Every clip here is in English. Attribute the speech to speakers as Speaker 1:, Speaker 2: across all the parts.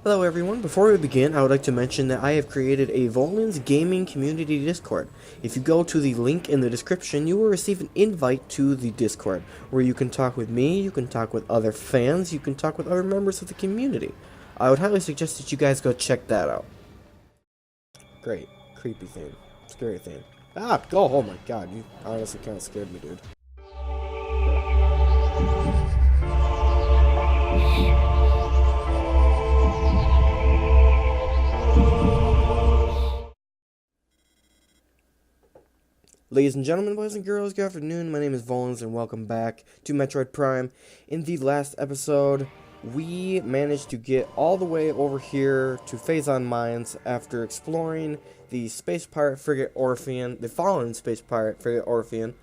Speaker 1: Hello everyone, before we begin, I would like to mention that I have created a Volan's Gaming Community Discord. If you go to the link in the description, you will receive an invite to the Discord, where you can talk with me, you can talk with other fans, you can talk with other members of the community. I would highly suggest that you guys go check that out. Great. Creepy thing. Scary thing. Ah, go! Oh my god, you honestly kinda scared me, dude. Ladies and gentlemen, boys and girls, good afternoon. My name is Volans, and welcome back to Metroid Prime. In the last episode, we managed to get all the way over here to Phazon Mines after exploring the space pirate frigate Orpheon, the fallen space pirate frigate Orpheon,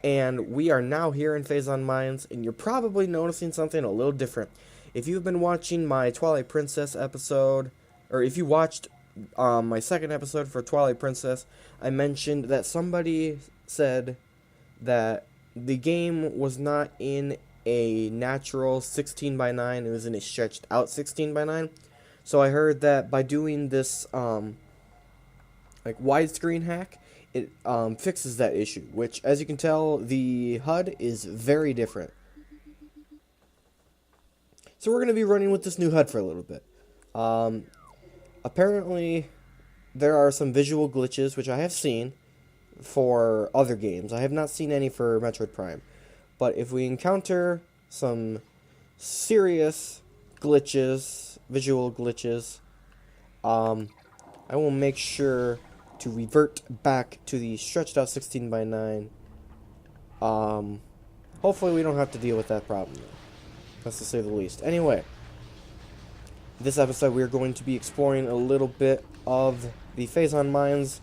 Speaker 1: and we are now here in Phazon Mines, and you're probably noticing something a little different. If you've been watching my Twilight Princess episode, or if you watched my second episode for Twilight Princess, I mentioned that somebody said that the game was not in a natural 16 by 9, it was in a stretched out 16 by 9. So I heard that by doing this like widescreen hack, it fixes that issue, which, as you can tell, the HUD is very different. So we're going to be running with this new HUD for a little bit. Apparently, there are some visual glitches, which I have seen for other games. I have not seen any for Metroid Prime. But if we encounter some serious glitches, visual glitches, I will make sure to revert back to the stretched out 16 by 9. Hopefully we don't have to deal with that problem, though. That's to say the least. Anyway, this episode we are going to be exploring a little bit of the Phazon Mines.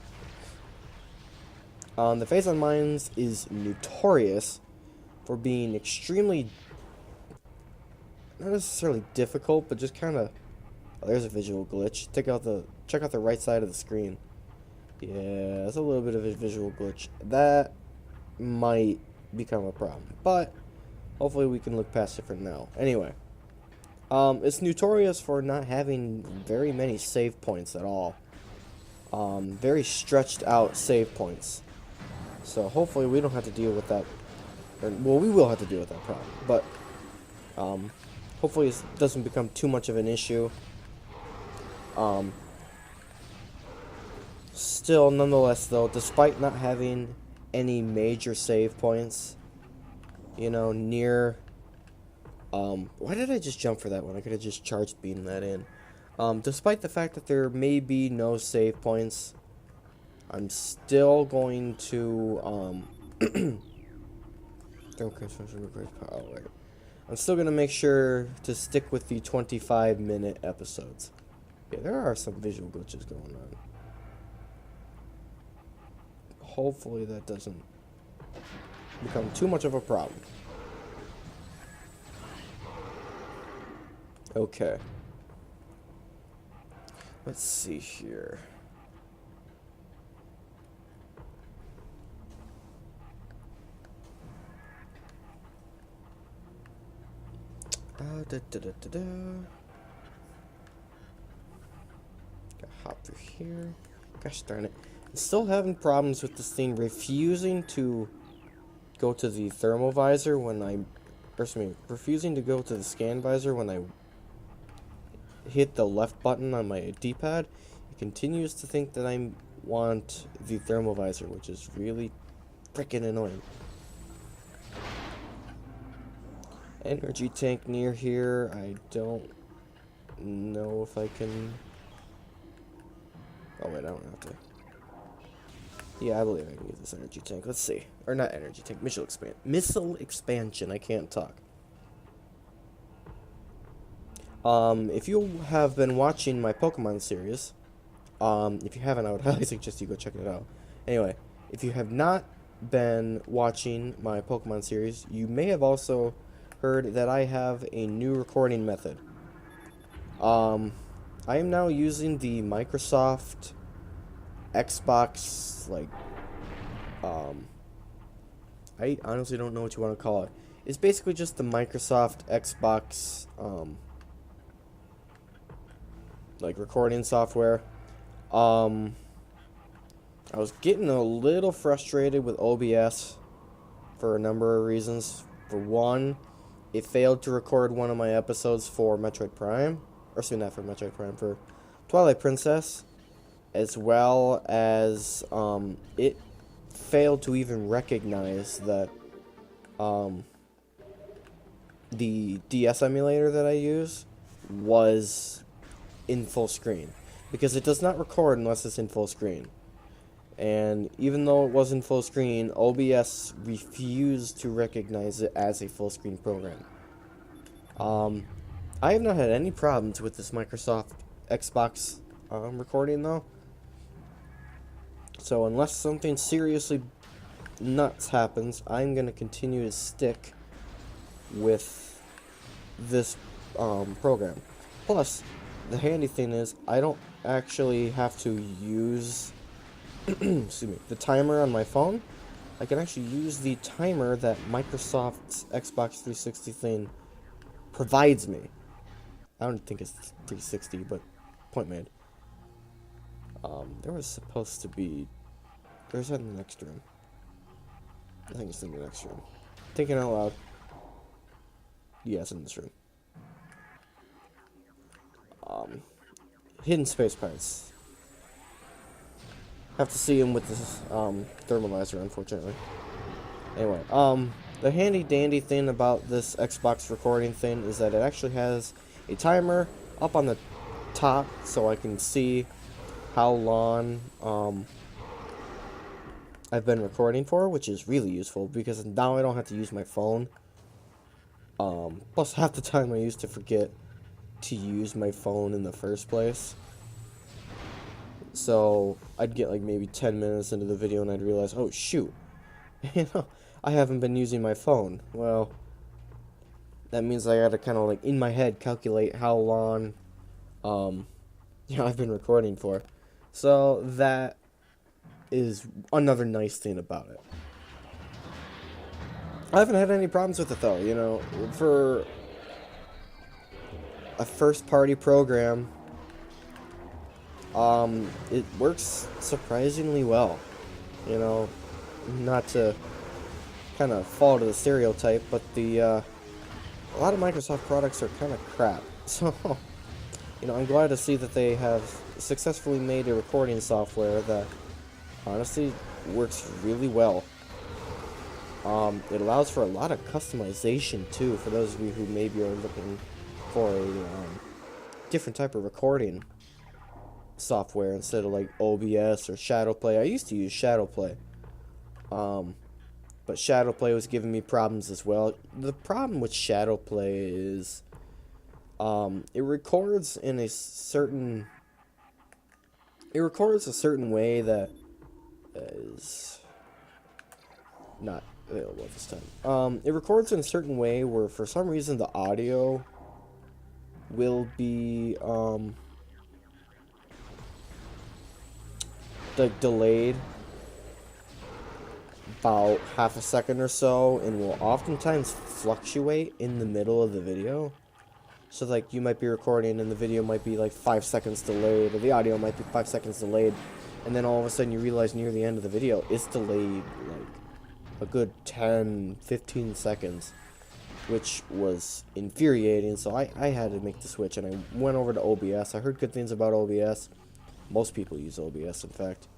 Speaker 1: The Phazon Mines is notorious for being extremely, not necessarily difficult, but just kind of. Oh, there's a visual glitch. Check out the right side of the screen. Yeah, that's a little bit of a visual glitch. That might become a problem, but hopefully we can look past it for now. Anyway, it's notorious for not having very many save points at all. Very stretched out save points. So hopefully we don't have to deal with that. Well, we will have to deal with that problem, but hopefully it doesn't become too much of an issue. Still, nonetheless, though, despite not having any major save points, you know, near... why did I just jump for that one? I could have just charged beamed that in. Despite the fact that there may be no save points, I'm still going to, I'm still going to make sure to stick with the 25-minute episodes. Yeah, there are some visual glitches going on. Hopefully that doesn't become too much of a problem. Okay. Let's see here. Gotta hop through here. Gosh darn it. I'm still having problems with this thing refusing to go to the thermal visor when refusing to go to the scan visor when I hit the left button on my D-pad. It continues to think that I want the thermal visor, which is really freaking annoying. Energy tank near here. I don't know if I can... Oh wait, I don't have to. Yeah, I believe I can use this energy tank. Let's see. Or not energy tank, missile expansion. I can't talk. If you have been watching my Pokemon series, if you haven't, I would highly suggest you go check it out. Anyway, if you have not been watching my Pokemon series, you may have also heard that I have a new recording method. I am now using the Microsoft Xbox, like, I honestly don't know what you want to call it. It's basically just the Microsoft Xbox, like recording software. I was getting a little frustrated with OBS for a number of reasons. For one, it failed to record one of my episodes for Metroid Prime, or excuse me, not for Metroid Prime, for Twilight Princess, as well as it failed to even recognize that the DS emulator that I use was in full screen, because it does not record unless it's in full screen. And even though it was in full screen, OBS refused to recognize it as a full screen program. I have not had any problems with this Microsoft Xbox recording though. So unless something seriously nuts happens, I'm going to continue to stick with this program. Plus, the handy thing is I don't actually have to use excuse me, the timer on my phone. I can actually use the timer that Microsoft's Xbox 360 thing provides me. I don't think it's 360, but point made. There was supposed to be... There's that in the next room. I think it's in the next room. Thinking out loud. Yeah, it's in this room. Hidden space parts. Have to see him with this thermalizer, unfortunately. Anyway, the handy dandy thing about this Xbox recording thing is that it actually has a timer up on the top, so I can see how long I've been recording for, which is really useful because now I don't have to use my phone. Plus half the time I used to forget to use my phone in the first place. So I'd get like maybe 10 minutes into the video and I'd realize, oh shoot, I haven't been using my phone. Well, that means I gotta kind of like in my head calculate how long I've been recording for. So that is another nice thing about it. I haven't had any problems with it though, for a first party program. It works surprisingly well. Not to kind of fall to the stereotype, but a lot of Microsoft products are kind of crap. So, I'm glad to see that they have successfully made a recording software that honestly works really well. It allows for a lot of customization too, for those of you who maybe are looking for a different type of recording software instead of like OBS or Shadowplay. I used to use Shadowplay, but Shadowplay was giving me problems as well. The problem with Shadowplay is it records a certain way that is not available this time. It records in a certain way where for some reason the audio will be like delayed about half a second or so, and will oftentimes fluctuate in the middle of the video. So like you might be recording and the video might be like 5 seconds delayed, or the audio might be 5 seconds delayed, and then all of a sudden you realize near the end of the video it's delayed like a good 10-15 seconds, which was infuriating. So I had to make the switch and I went over to OBS. I heard good things about OBS. Most people use OBS, in fact.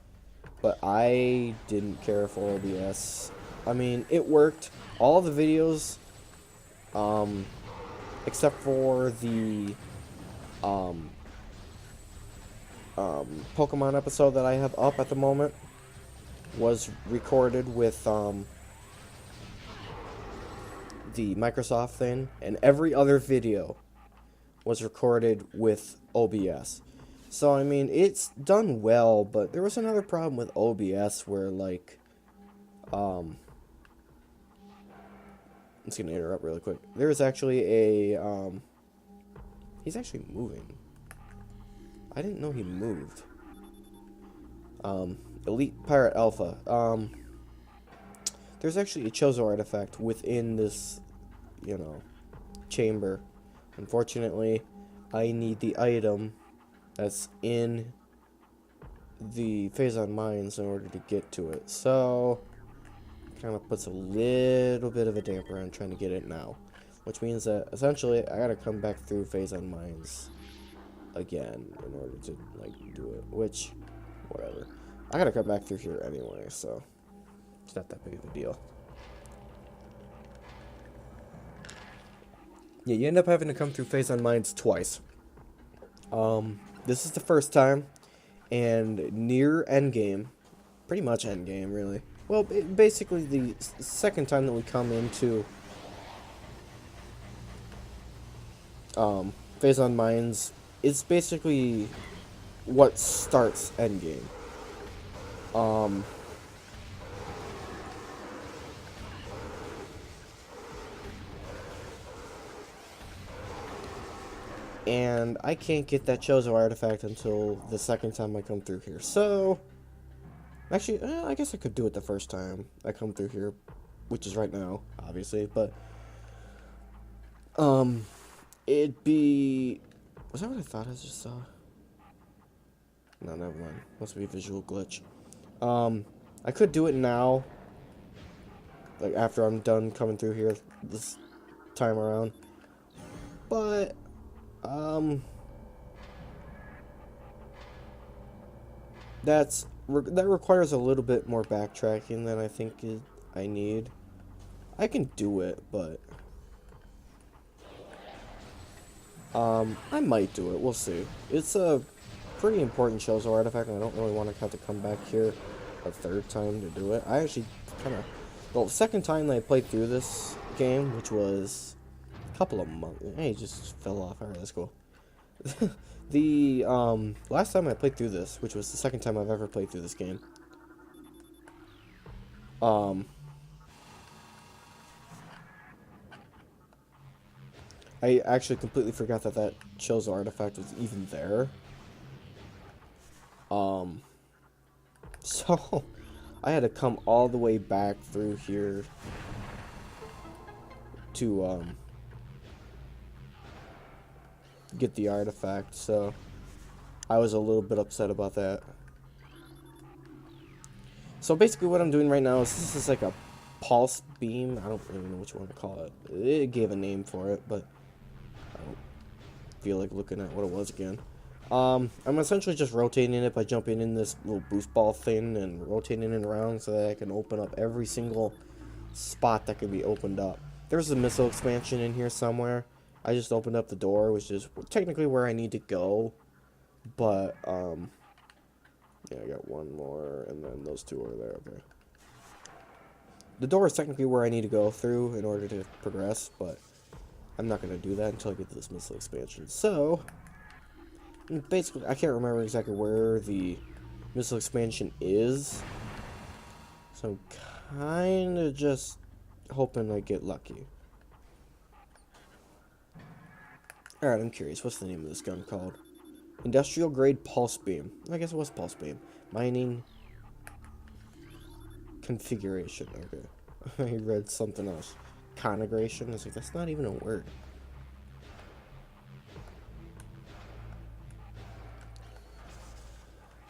Speaker 1: But I didn't care for OBS. I mean, it worked. All the videos, except for the Pokemon episode that I have up at the moment, was recorded with the Microsoft thing, and every other video was recorded with OBS. So, I mean, it's done well, but there was another problem with OBS where, like, I'm just gonna interrupt really quick. There is actually a, he's actually moving. I didn't know he moved. Elite Pirate Alpha. There's actually a Chozo artifact within this, chamber. Unfortunately, I need the item that's in the Phazon Mines in order to get to it. So, kind of puts a little bit of a damper on trying to get it now. Which means that, essentially, I gotta come back through Phazon Mines again in order to, like, do it. Which, whatever. I gotta come back through here anyway, so it's not that big of a deal. Yeah, you end up having to come through Phazon Mines twice. This is the first time, and near endgame, pretty much endgame, really. Well, basically the second time that we come into Phazon Mines, it's basically what starts endgame. And I can't get that Chozo artifact until the second time I come through here. So, actually, I guess I could do it the first time I come through here, which is right now, obviously. But, it'd be... Was that what I thought I just saw? No, never mind. Must be a visual glitch. I could do it now, like after I'm done coming through here this time around. But, that requires a little bit more backtracking than I think I need. I can do it, but I might do it. We'll see. It's a pretty important Chozo artifact, and I don't really want to have to come back here a third time to do it. I actually kind of... Well, the second time that I played through this game, which was a couple of months... Hey, it just fell off. Alright, that's cool. The last time I played through this, which was the second time I've ever played through this game, I actually completely forgot that Chozo artifact was even there. So I had to come all the way back through here to get the artifact, so I was a little bit upset about that. So basically what I'm doing right now is this is like a pulse beam. I don't really know what you want to call it. It gave a name for it, but I don't feel like looking at what it was again. I'm essentially just rotating it by jumping in this little boost ball thing and rotating it around so that I can open up every single spot that can be opened up. There's a missile expansion in here somewhere. I just opened up the door, which is technically where I need to go. But, yeah, I got one more, and then those two are there, okay. The door is technically where I need to go through in order to progress, but I'm not going to do that until I get to this missile expansion. So, basically, I can't remember exactly where the missile expansion is. So I'm kind of just hoping I get lucky. Alright, I'm curious. What's the name of this gun called? Industrial grade pulse beam. I guess it was pulse beam. Mining configuration. Okay. I read something else. Configuration. I was like, that's not even a word.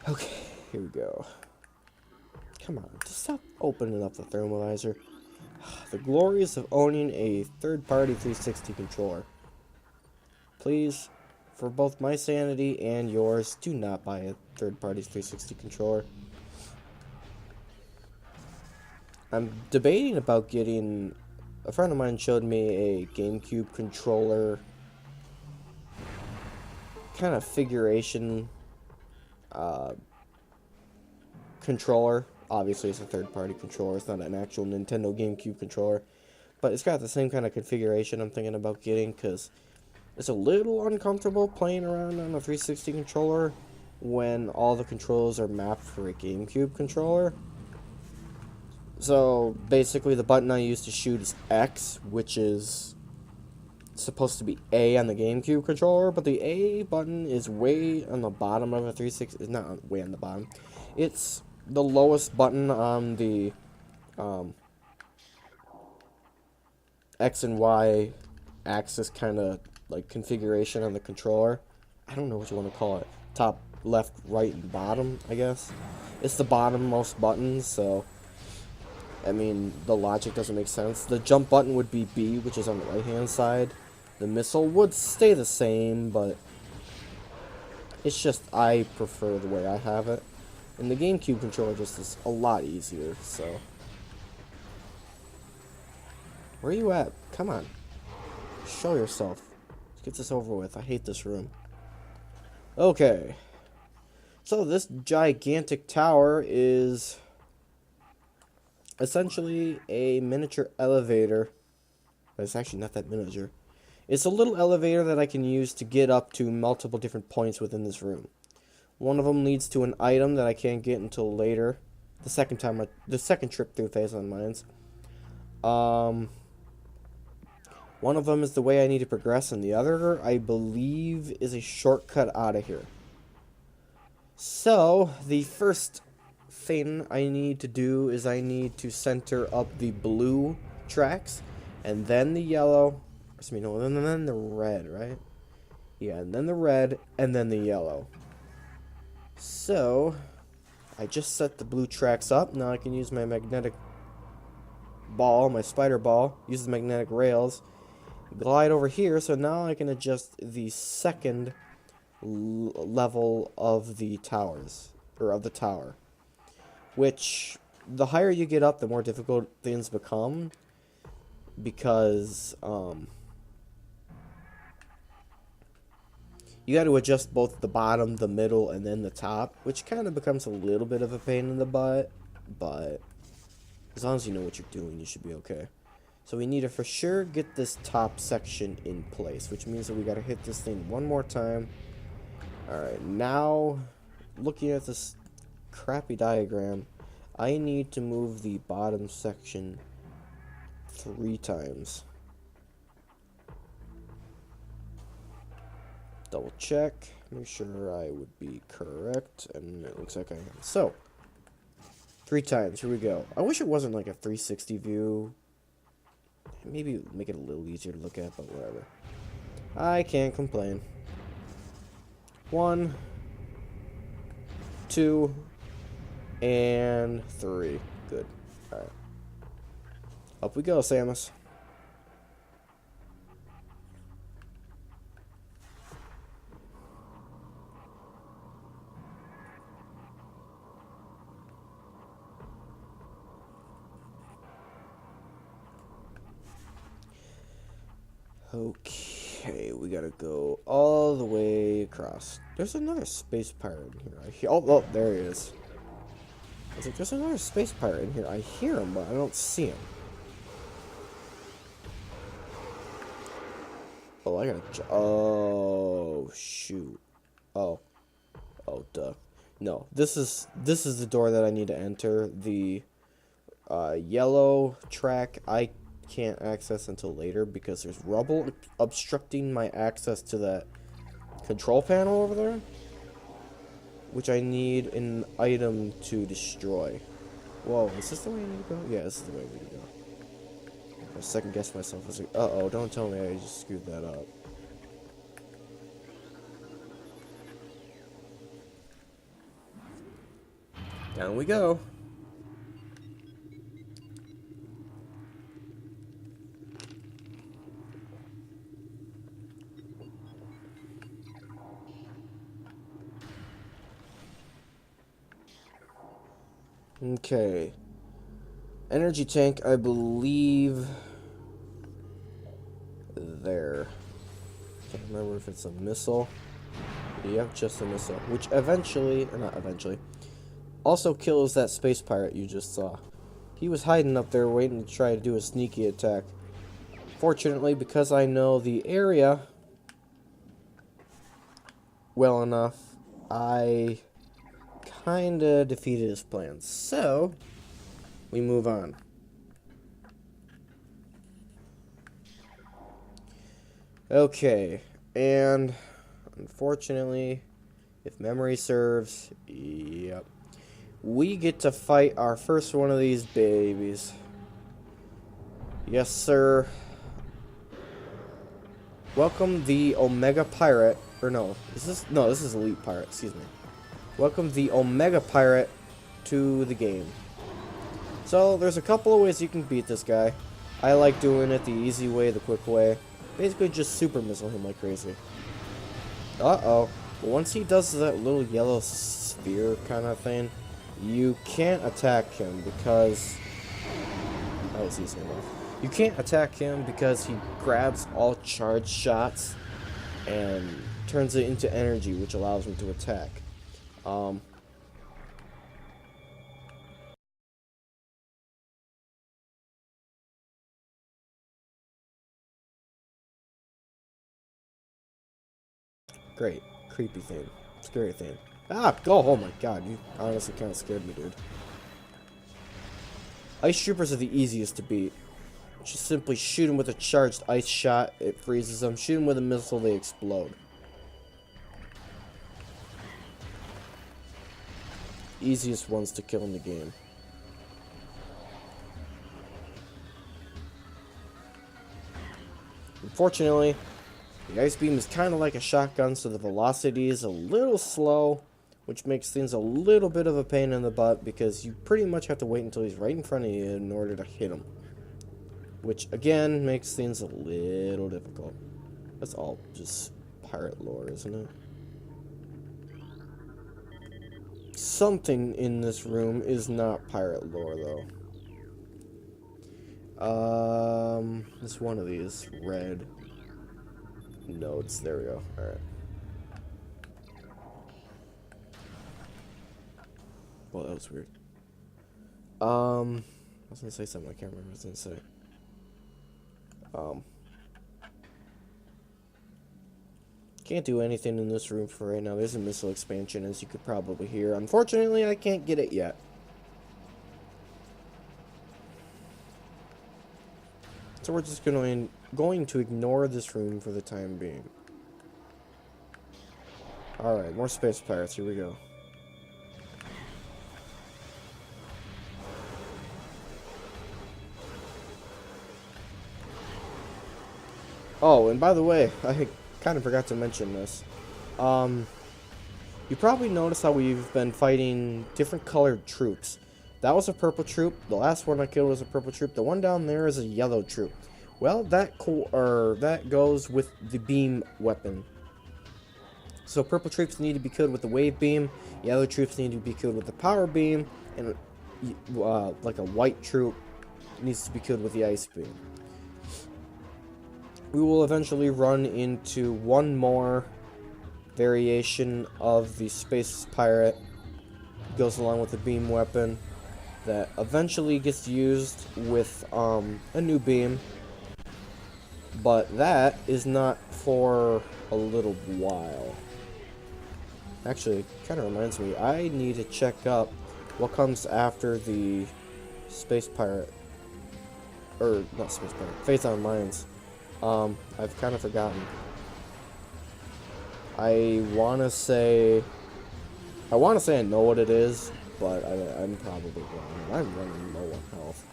Speaker 1: Okay, here we go. Come on, just stop opening up the thermalizer. The glories of owning a third-party 360 controller. Please, for both my sanity and yours, do not buy a third-party 360 controller. I'm debating about getting... A friend of mine showed me a GameCube controller kind of figuration controller. Obviously, it's a third-party controller. It's not an actual Nintendo GameCube controller. But it's got the same kind of configuration I'm thinking about getting, because it's a little uncomfortable playing around on a 360 controller when all the controls are mapped for a GameCube controller. So, basically, the button I use to shoot is X, which is supposed to be A on the GameCube controller, but the A button is way on the bottom of a 360. It's not way on the bottom. It's the lowest button on the X and Y axis kind of like configuration on the controller. I don't know what you want to call it. top, left, right, and bottom, I guess. It's the bottommost buttons, so I mean, the logic doesn't make sense. The jump button would be B, which is on the right-hand side. The missile would stay the same, but it's just I prefer the way I have it. And the GameCube controller just is a lot easier, so. Where are you at? Come on. Show yourself. Let's get this over with. I hate this room. Okay. So this gigantic tower is essentially a miniature elevator. But it's actually not that miniature. It's a little elevator that I can use to get up to multiple different points within this room. One of them leads to an item that I can't get until later. The second trip through Phazon Mines. One of them is the way I need to progress, and the other, I believe, is a shortcut out of here. So, the first thing I need to do is I need to center up the blue tracks, and then the yellow, excuse me, no, and then the red, right? Yeah, and then the red, and then the yellow. So, I just set the blue tracks up. Now I can use my magnetic ball, my spider ball, use the magnetic rails, glide over here, so now I can adjust the second level of the towers, or of the tower. Which, the higher you get up, the more difficult things become, because, you got to adjust both the bottom, the middle, and then the top, which kind of becomes a little bit of a pain in the butt, but as long as you know what you're doing, you should be okay. So we need to for sure get this top section in place, which means that we got to hit this thing one more time. Alright, now, looking at this crappy diagram, I need to move the bottom section 3 times. Double check, make sure I would be correct, and it looks like I am. So, 3 times, here we go. I wish it wasn't like a 360 view. Maybe make it a little easier to look at, but whatever. I can't complain. 1, 2, and 3. Good. Alright. Up we go, Samus. Okay, we gotta go all the way across. There's another space pirate in here. Oh, there he is. I was like, there's another space pirate in here. I hear him, but I don't see him. Oh, I gotta. Oh, shoot. Oh, duh. No, this is the door that I need to enter. The yellow track I can't access until later because there's rubble obstructing my access to that control panel over there, which I need an item to destroy. Whoa, is this the way I need to go? Yeah, this is the way we need to go. I second guessed myself. I was like, uh-oh, don't tell me I just screwed that up. Down we go. Okay. Energy tank, I believe, there. Can't remember if it's a missile. Yep, just a missile. Which eventually, or not eventually, also kills that space pirate you just saw. He was hiding up there waiting to try to do a sneaky attack. Fortunately, because I know the area well enough, I kinda defeated his plans. So, we move on. Okay, and unfortunately, if memory serves, yep, we get to fight our first one of these babies. Yes, sir. Welcome the Omega Pirate, or no, this is Elite Pirate, excuse me. Welcome the Omega Pirate to the game. So, there's a couple of ways you can beat this guy. I like doing it the easy way, the quick way. Basically, just super missile him like crazy. Uh-oh. Once he does that little yellow sphere kind of thing, you can't attack him because... That was easy enough. You can't attack him because he grabs all charged shots and turns it into energy, which allows him to attack. Great. Creepy thing. Scary thing. Ah! Go! Oh my god, you honestly kind of scared me, dude. Ice Troopers are the easiest to beat. Just simply shoot them with a charged ice shot, it freezes them. Shoot them with a missile, they explode. Easiest ones to kill in the game. Unfortunately, the ice beam is kind of like a shotgun, so the velocity is a little slow, which makes things a little bit of a pain in the butt because you pretty much have to wait until he's right in front of you in order to hit him. Which, again, makes things a little difficult. That's all just pirate lore, isn't it? Something in this room is not pirate lore, though. It's one of these. Red nodes. There we go. Alright. Well, that was weird. I was gonna say something. I can't remember what I was gonna say. Can't do anything in this room for right now. There's a missile expansion, as you could probably hear. Unfortunately, I can't get it yet. So we're just going to ignore this room for the time being. Alright, more space pirates. Here we go. Oh, and by the way, I kind of forgot to mention this. You probably noticed how we've been fighting different colored troops. That was a purple troop. The last one I killed was a purple troop. The one down there is a yellow troop. Well, that goes with the beam weapon. So purple troops need to be killed with the wave beam. Yellow troops need to be killed with the power beam, and like a white troop needs to be killed with the ice beam. We will eventually run into one more variation of the space pirate. It goes along with the beam weapon that eventually gets used with a new beam, but that is not for a little while. Actually, it kind of reminds me, I need to check up what comes after the space pirate, or not space pirate, Phazon Mines. I've kind of forgotten. I want to say I know what it is, but I'm probably wrong. I'm running low on health.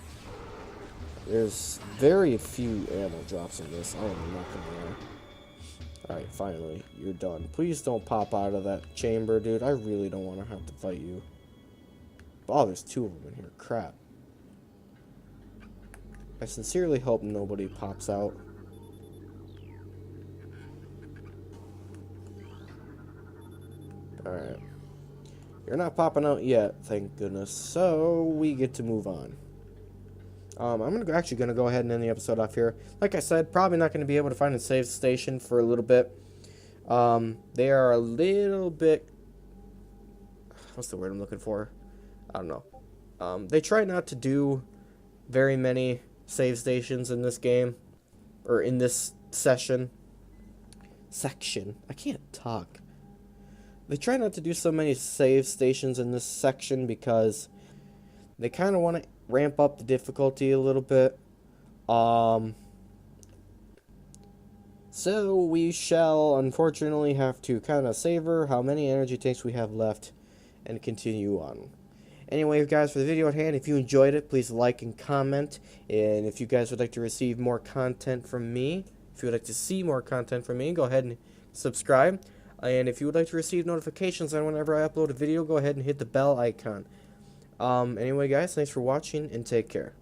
Speaker 1: There's very few ammo drops in this. I am not gonna lie. Alright, finally, you're done. Please don't pop out of that chamber, dude. I really don't want to have to fight you. Oh, there's two of them in here. Crap. I sincerely hope nobody pops out. Alright. You're not popping out yet, thank goodness. So, we get to move on. I'm actually going to go ahead and end the episode off here. Like I said, probably not going to be able to find a save station for a little bit. They are a little bit... What's the word I'm looking for? I don't know. They try not to do very many save stations in this game. Or in this section. I can't talk. They try not to do so many save stations in this section because they kind of want to ramp up the difficulty a little bit. So we shall unfortunately have to kind of savor how many energy tanks we have left and continue on. Anyway, guys, for the video at hand, if you enjoyed it, please like and comment. And if you guys would like to receive more content from me, if you would like to see more content from me, go ahead and subscribe. And if you would like to receive notifications on whenever I upload a video, go ahead and hit the bell icon. Anyway, guys, thanks for watching, and take care.